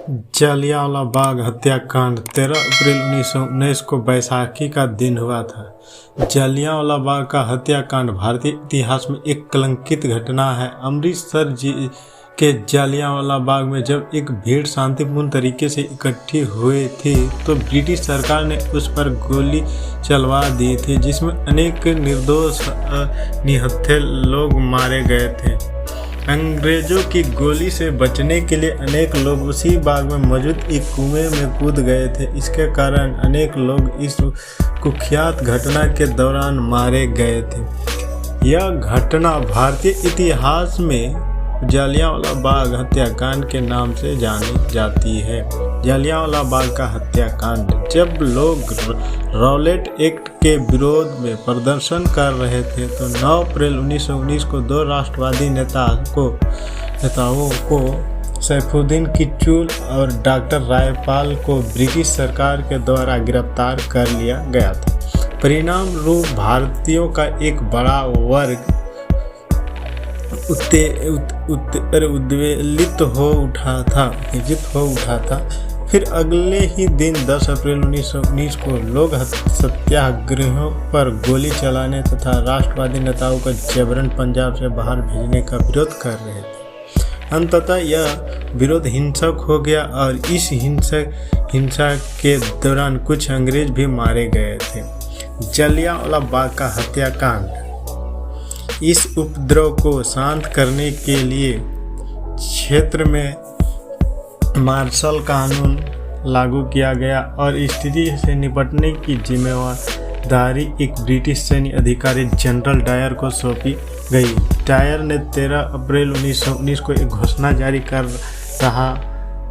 जलियांवाला बाग हत्याकांड 13 अप्रैल 1919 को बैसाखी का दिन हुआ था। जलियांवाला बाग का हत्याकांड भारतीय इतिहास में एक कलंकित घटना है। अमृतसर के जलियांवाला बाग में जब एक भीड़ शांतिपूर्ण तरीके से इकट्ठी हुई थी तो ब्रिटिश सरकार ने उस पर गोली चलवा दी थी, जिसमें अनेक निर्दोष निहत्थे लोग मारे गए थे। अंग्रेजों की गोली से बचने के लिए अनेक लोग उसी बाग में मौजूद एक कुएं में कूद गए थे। इसके कारण अनेक लोग इस कुख्यात घटना के दौरान मारे गए थे। यह घटना भारतीय इतिहास में जलियांवाला बाग हत्याकांड के नाम से जानी जाती है। जलियांवाला बाग का हत्याकांड जब लोग रॉलेट एक्ट के विरोध में प्रदर्शन कर रहे थे तो 9 अप्रैल 1919 को दो राष्ट्रवादी नेताओं को सैफुद्दीन किच्चू और डॉक्टर रायपाल को ब्रिटिश सरकार के द्वारा गिरफ्तार कर लिया गया था। परिणाम रूप भारतीयों का एक बड़ा वर्ग उद्वेलित हो उठा था। फिर अगले ही दिन 10 अप्रैल 1919 को लोग सत्याग्रहियों पर गोली चलाने तथा राष्ट्रवादी नेताओं को जबरन पंजाब से बाहर भेजने का विरोध कर रहे थे। अंततः यह विरोध हिंसक हो गया और इस हिंसा के दौरान कुछ अंग्रेज भी मारे गए थे। जलियांवाला बाग का हत्याकांड। इस उपद्रव को शांत करने के लिए क्षेत्र में मार्शल कानून लागू किया गया और स्थिति से निपटने की जिम्मेदारी एक ब्रिटिश सैन्य अधिकारी जनरल डायर को सौंपी गई। डायर ने 13 अप्रैल 1919 को एक घोषणा जारी कर रहा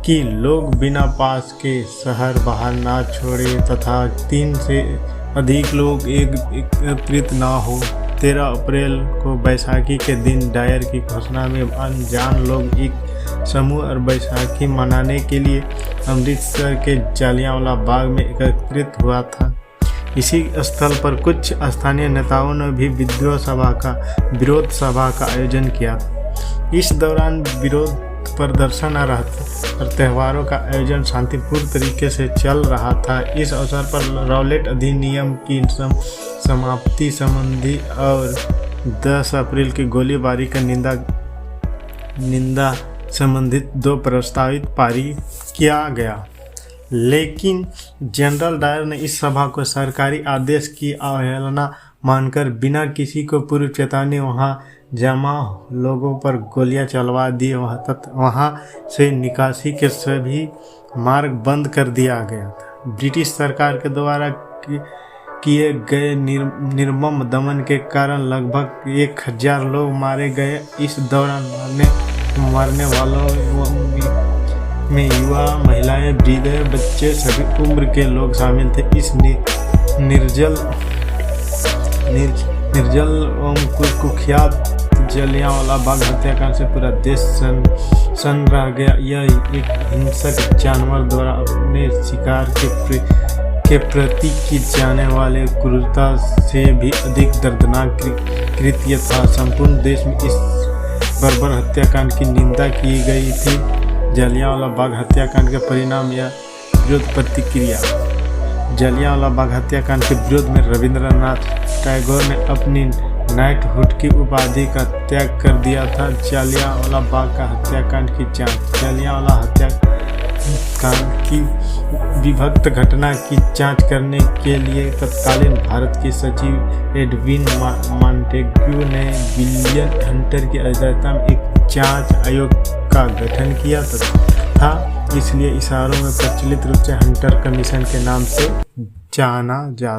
कि लोग बिना पास के शहर बाहर ना छोड़े तथा 3 से अधिक लोग एकत्रित ना हो। 13 अप्रैल को बैसाखी के दिन डायर की घोषणा में अनजान लोग एक समूह और बैसाखी मनाने के लिए अमृतसर के जलियांवाला बाग में एकत्रित हुआ था। इसी स्थल पर कुछ स्थानीय नेताओं ने भी विरोध सभा का आयोजन किया था। इस दौरान विरोध प्रदर्शन और त्योहारों का आयोजन शांतिपूर्ण तरीके से चल रहा था। इस अवसर पर रॉलेट अधिनियम की समाप्ति संबंधी और 10 अप्रैल की गोलीबारी का निंदा संबंधित 2 प्रस्ताव पारित किया गया, लेकिन जनरल डायर ने इस सभा को सरकारी आदेश की अवहेलना मानकर बिना किसी को पूर्व चेतावनी वहां जमा लोगों पर गोलियां चलवा दी। वहां से निकासी के सभी मार्ग बंद कर दिया गया था। ब्रिटिश सरकार के द्वारा किए गए निर्मम दमन के कारण लगभग 1000 लोग मारे गए। इस दौरान मरने वालों में युवा, महिलाएं, वृद्ध, बच्चे, सभी उम्र के लोग शामिल थे। इस निर्जल एवं कुख्यात जलियांवाला बाग हत्याकांड से पूरा देश सन्न रह गया। यह एक हिंसक जानवर द्वारा अपने शिकार के प्रति की जाने वाले क्रूरता से भी अधिक दर्दनाक कृत्य था। संपूर्ण देश में इस बर्बर हत्याकांड की निंदा की गई थी। जलियांवाला बाग हत्याकांड के परिणाम या विरोध प्रतिक्रिया। जलियांवाला बाग हत्याकांड के विरोध में रविंद्रनाथ टैगोर ने अपनी नाइटहुड की उपाधि का त्याग कर दिया था। जलियांवाला बाग का हत्याकांड की जांच। जलियांवाला हत्याकांड की विभक्त घटना की जांच करने के लिए तत्कालीन भारत के सचिव एडविन मॉन्टेग्यू ने विलियम हंटर की अध्यक्षता में एक जांच आयोग का गठन किया था। इसलिए इशारों में प्रचलित रूप से हंटर कमीशन के नाम से जाना जाता